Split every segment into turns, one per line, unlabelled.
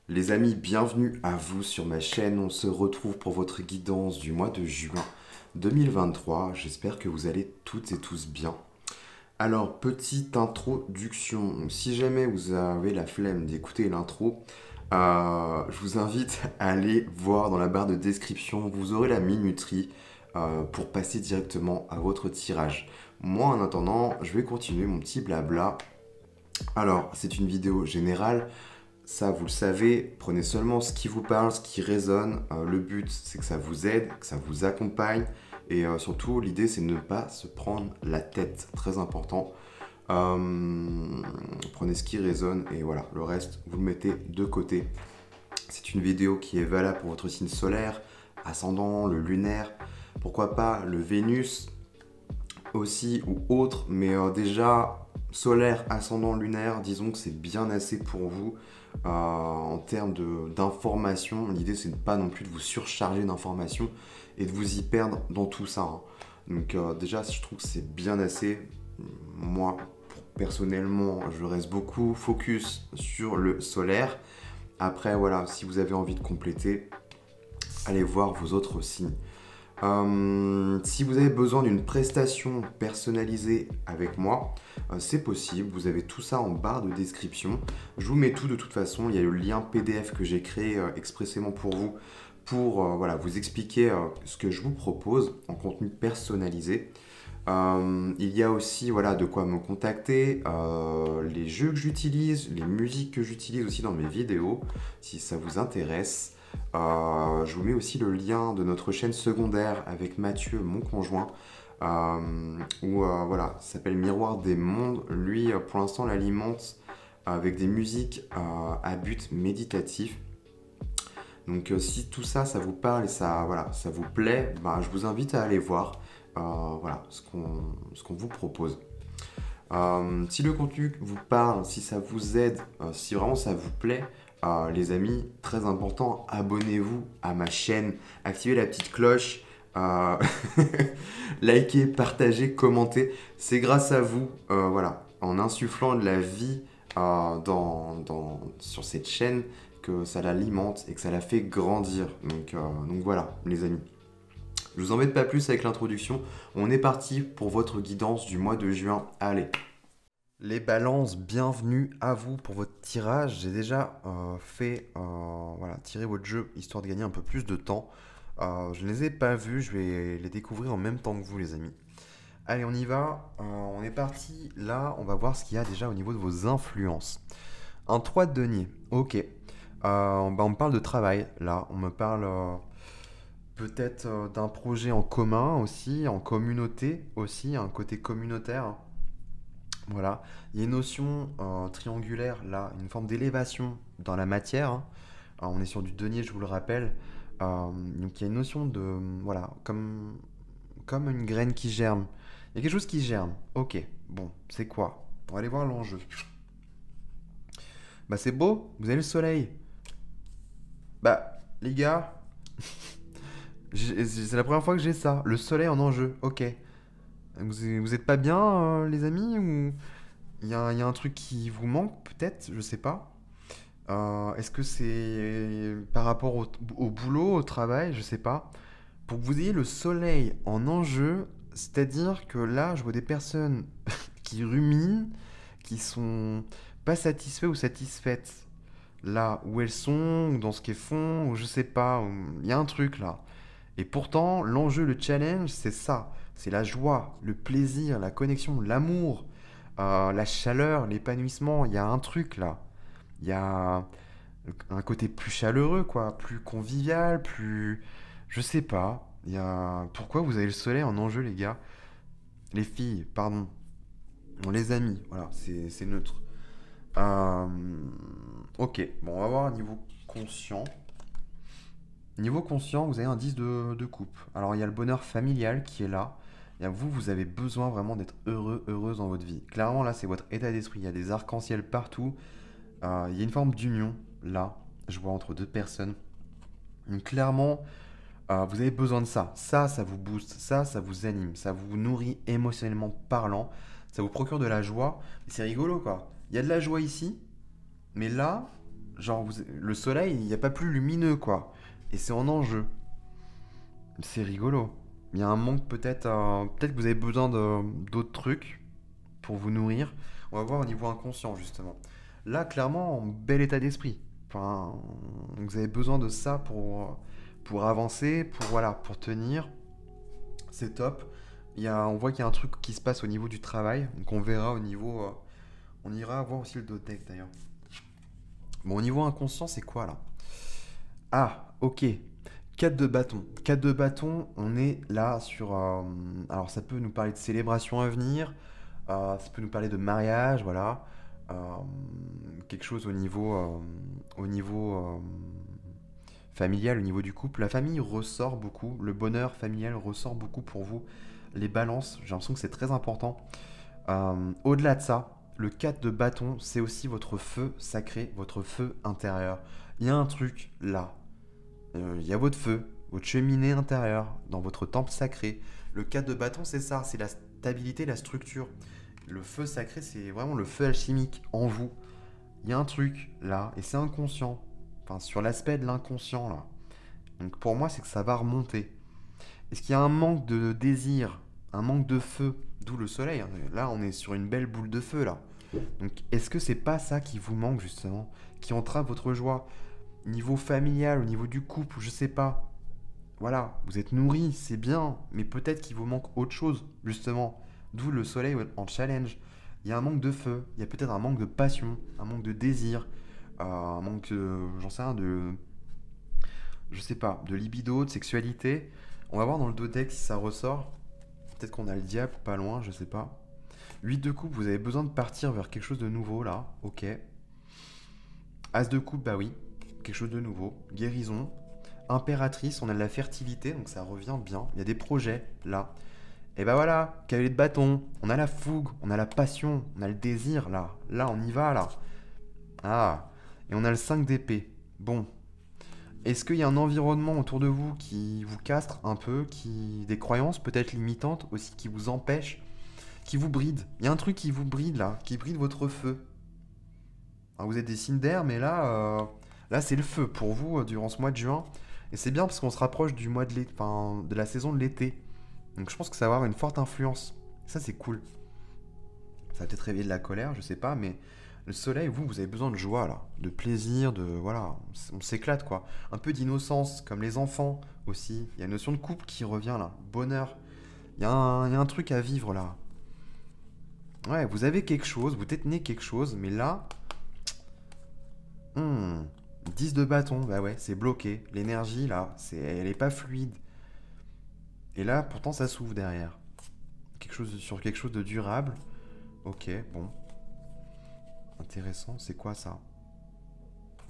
Les amis, bienvenue à vous sur ma chaîne. On se retrouve pour votre guidance du mois de juin 2023. J'espère que vous allez toutes et tous bien. Alors, petite introduction. Si jamais vous avez la flemme d'écouter l'intro, je vous invite à aller voir dans la barre de description. Vous aurez la minuterie pour passer directement à votre tirage. Moi, en attendant, je vais continuer mon petit blabla. Alors, c'est une vidéo générale. Ça, vous le savez, prenez seulement ce qui vous parle, ce qui résonne. Le but, c'est que ça vous aide, que ça vous accompagne. Et surtout, l'idée, c'est de ne pas se prendre la tête. Très important. Prenez ce qui résonne et voilà, le reste, vous le mettez de côté. C'est une vidéo qui est valable pour votre signe solaire, ascendant, le lunaire, pourquoi pas le Vénus aussi ou autre, mais déjà solaire, ascendant, lunaire, disons que c'est bien assez pour vous. En termes d'informations, l'idée c'est de pas non plus de vous surcharger d'informations et de vous y perdre dans tout ça, hein. Donc déjà je trouve que c'est bien assez. Moi personnellement je reste beaucoup focus sur le solaire. Après voilà, si vous avez envie de compléter, allez voir vos autres signes. Si vous avez besoin d'une prestation personnalisée avec moi, c'est possible. Vous avez tout ça en barre de description. Je vous mets tout de toute façon. Il y a le lien PDF que j'ai créé expressément pour vous, pour voilà, vous expliquer ce que je vous propose en contenu personnalisé. Il y a aussi voilà, de quoi me contacter, les jeux que j'utilise, les musiques que j'utilise aussi dans mes vidéos, si ça vous intéresse. Je vous mets aussi le lien de notre chaîne secondaire avec Mathieu, mon conjoint, où voilà, ça s'appelle Miroir des Mondes. Lui, pour l'instant, l'alimente avec des musiques à but méditatif. Donc, si tout ça, ça vous parle et ça, voilà, ça vous plaît, bah, je vous invite à aller voir voilà, ce qu'on vous propose. Si le contenu vous parle, si ça vous aide, si vraiment ça vous plaît, les amis, très important, abonnez-vous à ma chaîne, activez la petite cloche, euh, likez, partagez, commentez. C'est grâce à vous, voilà, en insufflant de la vie sur cette chaîne que ça l'alimente et que ça la fait grandir. Donc voilà, les amis. Je vous embête pas plus avec l'introduction. On est parti pour votre guidance du mois de juin. Allez. Les balances, bienvenue à vous pour votre tirage. J'ai déjà fait voilà, tirer votre jeu histoire de gagner un peu plus de temps. Je ne les ai pas vus, je vais les découvrir en même temps que vous les amis. Allez, on y va. On est parti. Là, on va voir ce qu'il y a déjà au niveau de vos influences. Un 3 de denier, ok. On me parle de travail, là. On me parle peut-être d'un projet en commun aussi, en communauté aussi, un côté communautaire. Voilà, il y a une notion triangulaire là, une forme d'élévation dans la matière, hein. Alors, on est sur du denier, je vous le rappelle. Donc il y a une notion de, voilà, comme une graine qui germe. Il y a quelque chose qui germe. Ok, bon, c'est quoi? On va aller voir l'enjeu. Bah c'est beau, vous avez le soleil. Bah les gars, c'est la première fois que j'ai ça, le soleil en enjeu. Ok. Vous êtes pas bien, les amis, ou il y a un truc qui vous manque, peut-être, je sais pas. Est-ce que c'est par rapport au boulot, au travail, je sais pas. Pour que vous ayez le soleil en enjeu, c'est-à-dire que là, je vois des personnes qui ruminent, qui sont pas satisfaites ou satisfaites là où elles sont, ou dans ce qu'elles font, ou je sais pas, il y a un truc là. Et pourtant, l'enjeu, le challenge, c'est ça. C'est la joie, le plaisir, la connexion, l'amour, la chaleur, l'épanouissement. Il y a un truc là. Il y a un côté plus chaleureux, quoi, plus convivial, plus... Je sais pas. Il y a... Pourquoi vous avez le soleil en enjeu, les gars? Les filles, pardon. Bon, les amis, voilà, c'est neutre. Euh, Ok, bon, on va voir niveau conscient. Niveau conscient, vous avez un 10 de coupe. Alors, il y a le bonheur familial qui est là. Et vous, vous avez besoin vraiment d'être heureux, heureuse dans votre vie. Clairement, là, c'est votre état d'esprit. Il y a des arcs-en-ciel partout. Il y a une forme d'union, là, je vois, entre deux personnes. Donc, clairement, vous avez besoin de ça. Ça vous booste. Ça vous anime. Ça vous nourrit émotionnellement parlant. Ça vous procure de la joie. Et c'est rigolo, quoi. Il y a de la joie ici. Mais là, Genre, le soleil, il n'y a pas plus lumineux, quoi. Et c'est en enjeu. C'est rigolo. Il y a un manque peut-être. Peut-être que vous avez besoin d'autres trucs pour vous nourrir. On va voir au niveau inconscient, justement. Là, clairement, en bel état d'esprit. Enfin, vous avez besoin de ça pour avancer, voilà, pour tenir. C'est top. On voit qu'il y a un truc qui se passe au niveau du travail. Donc on verra au niveau. On ira voir aussi le deck d'ailleurs. Bon, au niveau inconscient, c'est quoi là? Ah, ok. 4 de bâton. 4 de bâton, on est là sur... alors ça peut nous parler de célébration à venir, ça peut nous parler de mariage, voilà. Euh, quelque chose au niveau familial, au niveau du couple. La famille ressort beaucoup, le bonheur familial ressort beaucoup pour vous. Les balances, j'ai l'impression que c'est très important. Au-delà de ça, le 4 de bâton, c'est aussi votre feu sacré, votre feu intérieur. Il y a un truc là. Il y a votre feu, votre cheminée intérieure, dans votre temple sacré. Le 4 de bâton, c'est ça, c'est la stabilité, la structure. Le feu sacré, c'est vraiment le feu alchimique en vous. Il y a un truc là, et c'est inconscient. Enfin, sur l'aspect de l'inconscient là. Donc pour moi, c'est que ça va remonter. Est-ce qu'il y a un manque de désir, un manque de feu, d'où le soleil, hein. Là, on est sur une belle boule de feu là. Donc est-ce que c'est pas ça qui vous manque justement, qui entrave votre joie? Niveau familial, au niveau du couple, je sais pas. Voilà, vous êtes nourri, c'est bien, mais peut-être qu'il vous manque autre chose, justement. D'où le soleil en challenge. Il y a un manque de feu, il y a peut-être un manque de passion, un manque de désir, un manque, j'en sais rien, je sais pas, de libido, de sexualité. On va voir dans le dodex si ça ressort. Peut-être qu'on a le diable pas loin, je sais pas. 8 de coupe, vous avez besoin de partir vers quelque chose de nouveau là, ok. As de coupe, bah oui, quelque chose de nouveau. Guérison. Impératrice, on a de la fertilité, donc ça revient bien. Il y a des projets là. Et bah voilà, cavalier de bâton, on a la fougue, on a la passion, on a le désir là. Là, on y va là. Ah, et on a le 5 d'épée. Bon. Est-ce qu'il y a un environnement autour de vous qui vous castre un peu, des croyances peut-être limitantes aussi qui vous empêchent, qui vous brident? Il y a un truc qui vous bride là, qui bride votre feu. Alors, vous êtes des signes d'air, mais là c'est le feu pour vous durant ce mois de juin. Et c'est bien parce qu'on se rapproche du mois de l'été, enfin, de la saison de l'été. Donc je pense que ça va avoir une forte influence. Ça c'est cool. Ça va peut-être réveiller de la colère, je sais pas, mais le soleil, vous avez besoin de joie là, de plaisir, voilà, on s'éclate quoi. Un peu d'innocence, comme les enfants aussi. Il y a une notion de couple qui revient là, bonheur. Il y a un truc à vivre là. Ouais, vous avez quelque chose, vous détenez quelque chose, mais là, 10 de bâton, bah ouais, c'est bloqué. L'énergie là, elle est pas fluide. Et là, pourtant, ça s'ouvre derrière. Sur quelque chose de durable. Ok, bon. Intéressant, c'est quoi ça?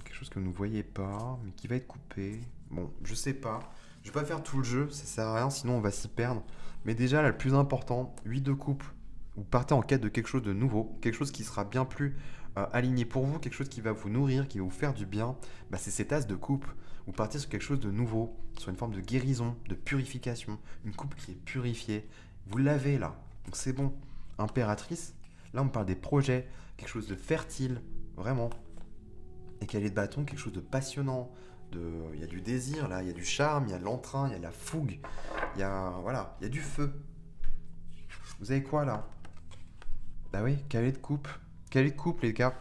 Quelque chose que vous ne voyez pas, mais qui va être coupé. Bon, je sais pas. Je vais pas faire tout le jeu, ça sert à rien, sinon on va s'y perdre. Mais déjà, là, le plus important, 8 de coupe. Vous partez en quête de quelque chose de nouveau, quelque chose qui sera bien plus aligné pour vous, quelque chose qui va vous nourrir, qui va vous faire du bien. Bah, c'est cette as de coupe. Vous partez sur quelque chose de nouveau, sur une forme de guérison, de purification, une coupe qui est purifiée. Vous l'avez là, donc c'est bon. Impératrice, là on parle des projets, quelque chose de fertile, vraiment. Et cavalier de bâton, quelque chose de passionnant. Il y a du désir là, il y a du charme, il y a de l'entrain, il y a de la fougue, voilà, il y a du feu. Vous avez quoi là? Bah oui, cavalier de coupe. Cavalier de coupe les gars.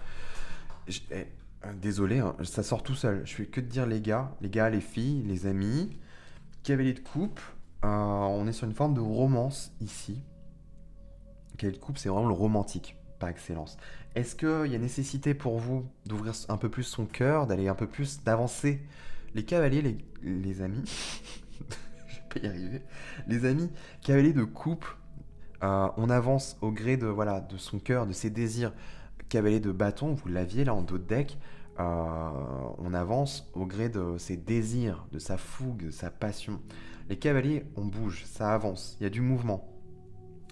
Désolé, hein, ça sort tout seul. Je fais que de dire les gars, les filles, les amis. Cavalier de coupe. On est sur une forme de romance ici. Cavalier de coupe, c'est vraiment le romantique, par excellence. Est-ce qu'il y a nécessité pour vous d'ouvrir un peu plus son cœur, d'aller un peu plus, d'avancer? Les cavaliers, les amis, je vais pas y arriver. Les amis, cavaliers de coupe, on avance au gré de son cœur, de ses désirs. Cavalier de bâton, vous l'aviez là en dos de deck, on avance au gré de ses désirs, de sa fougue, de sa passion. Les cavaliers, on bouge, ça avance, il y a du mouvement.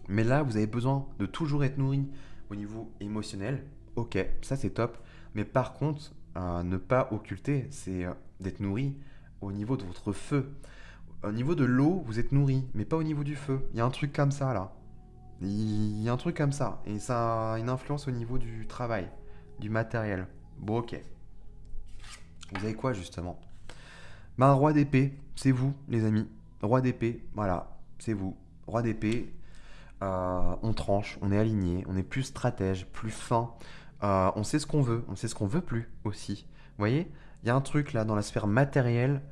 Mais là, vous avez besoin de toujours être nourri au niveau émotionnel. Ok, ça c'est top. Mais par contre, ne pas occulter, c'est d'être nourri au niveau de votre feu. Au niveau de l'eau, vous êtes nourri, mais pas au niveau du feu. Il y a un truc comme ça là. Il y a un truc comme ça. Et ça a une influence au niveau du travail, du matériel. Bon, ok. Vous avez quoi justement? Ben, roi d'épée, c'est vous, les amis. Roi d'épée, voilà, c'est vous. Roi d'épée, on tranche, on est aligné, on est plus stratège, plus fin. On sait ce qu'on veut, on sait ce qu'on veut plus aussi. Vous voyez, il y a un truc là dans la sphère matérielle.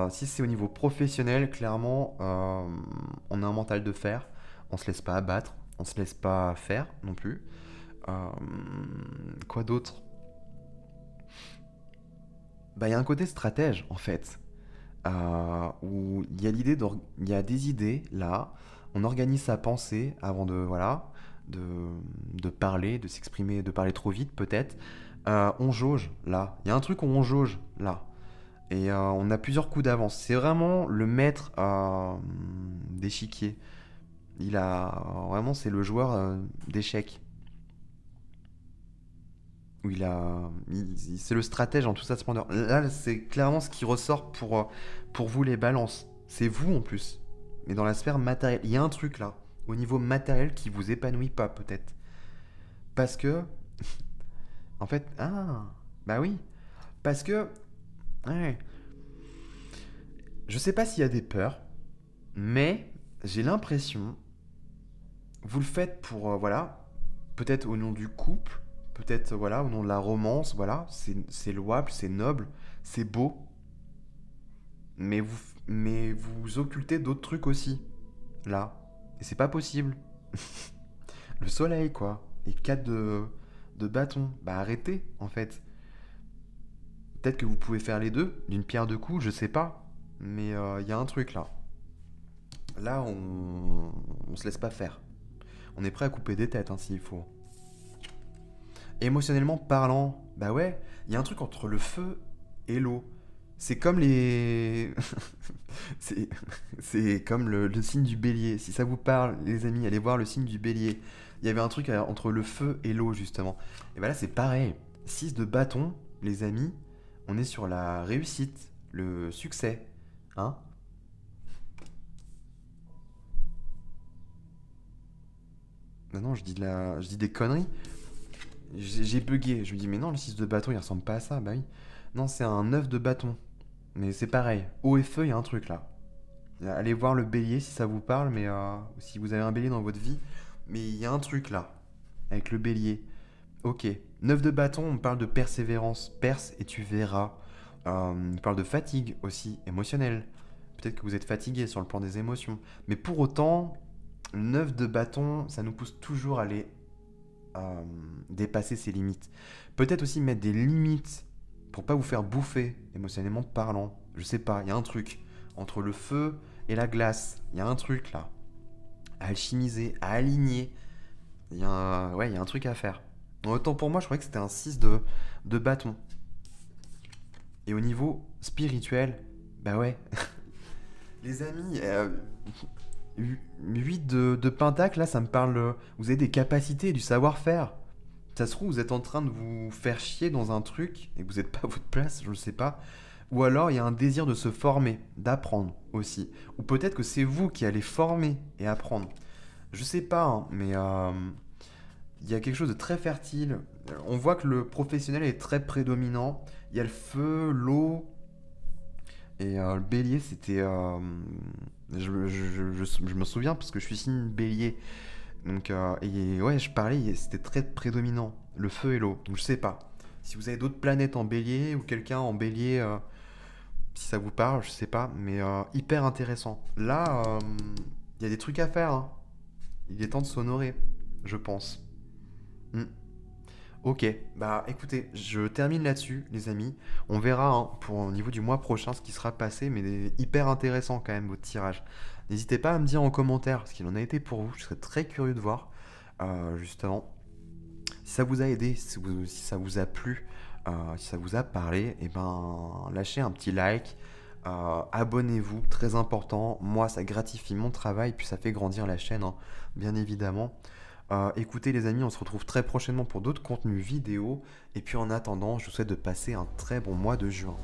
Si c'est au niveau professionnel, clairement, on a un mental de fer. On se laisse pas abattre, on se laisse pas faire non plus. Euh, quoi d'autre? Bah, il y a un côté stratège en fait, où il y a il y a des idées là, on organise sa pensée avant de voilà, de, de parler, de s'exprimer, de parler trop vite peut-être. On jauge là, il y a un truc où on jauge là, et on a plusieurs coups d'avance. C'est vraiment le maître d'échiquier. Il a vraiment c'est le joueur d'échecs. Où c'est le stratège en toute sa splendeur. Là, c'est clairement ce qui ressort pour vous les balances. C'est vous en plus. Mais dans la sphère matérielle, il y a un truc là, au niveau matériel, qui vous épanouit pas peut-être. Parce que, en fait, bah oui. Parce que, ouais, je sais pas s'il y a des peurs, mais j'ai l'impression, vous le faites pour, voilà, peut-être au nom du couple, peut-être, voilà, au nom de la romance, voilà, c'est louable, c'est noble, c'est beau, mais vous occultez d'autres trucs aussi, là. Et c'est pas possible. Le soleil, quoi. Et 4 de bâton. Bah arrêtez, en fait. Peut-être que vous pouvez faire les deux, d'une pierre deux coups, je sais pas. Mais il y a un truc, là. Là, on se laisse pas faire. On est prêt à couper des têtes, hein, s'il faut. Émotionnellement parlant, bah ouais, il y a un truc entre le feu et l'eau. C'est comme les... c'est c'est comme le signe du bélier. Si ça vous parle, les amis, allez voir le signe du bélier. Il y avait un truc entre le feu et l'eau, justement. Et bah là, c'est pareil. 6 de bâton, les amis, on est sur la réussite, le succès. Hein? Non, non, je dis des conneries. J'ai bugué. Je me dis, mais non, le 6 de bâton, il ressemble pas à ça. Bah oui. Non, c'est un 9 de bâton. Mais c'est pareil. Eau et feu, il y a un truc là. Allez voir le bélier si ça vous parle, mais si vous avez un bélier dans votre vie. Mais il y a un truc là, avec le bélier. Ok. 9 de bâton, on parle de persévérance. Perce et tu verras. On parle de fatigue aussi, émotionnelle. Peut-être que vous êtes fatigué sur le plan des émotions. Mais pour autant, le 9 de bâton, ça nous pousse toujours à aller dépasser ses limites. Peut-être aussi mettre des limites pour pas vous faire bouffer, émotionnellement parlant. Je sais pas, il y a un truc. Entre le feu et la glace, il y a un truc là. À alchimiser, à aligner. Ouais, il y a un truc à faire. Autant pour moi, je croyais que c'était un 6 de bâton. Et au niveau spirituel, bah ouais. Les amis, 8 de pentacle, là, ça me parle. Vous avez des capacités, du savoir-faire. Ça se trouve, vous êtes en train de vous faire chier dans un truc et que vous n'êtes pas à votre place, je ne sais pas. Ou alors, il y a un désir de se former, d'apprendre aussi. Ou peut-être que c'est vous qui allez former et apprendre. Je sais pas, hein, mais il y a quelque chose de très fertile. On voit que le professionnel est très prédominant. Il y a le feu, l'eau. Et le bélier, c'était... je me souviens parce que je suis signe bélier. Donc, et ouais, je parlais, c'était très prédominant. Le feu et l'eau. Donc, je sais pas. Si vous avez d'autres planètes en bélier ou quelqu'un en bélier, si ça vous parle, je sais pas. Mais hyper intéressant. Là, il y a des trucs à faire, hein. Il est temps de s'honorer, je pense. Hmm. Ok, bah écoutez, je termine là-dessus, les amis. On verra hein, pour au niveau du mois prochain ce qui sera passé, mais hyper intéressant quand même votre tirage. N'hésitez pas à me dire en commentaire ce qu'il en a été pour vous. Je serais très curieux de voir, justement, si ça vous a aidé, si ça vous a plu, si ça vous a parlé, et ben lâchez un petit like. Abonnez-vous, très important. Moi, ça gratifie mon travail, puis ça fait grandir la chaîne, hein, bien évidemment. Écoutez les amis, on se retrouve très prochainement pour d'autres contenus vidéo. Et puis en attendant, je vous souhaite de passer un très bon mois de juin.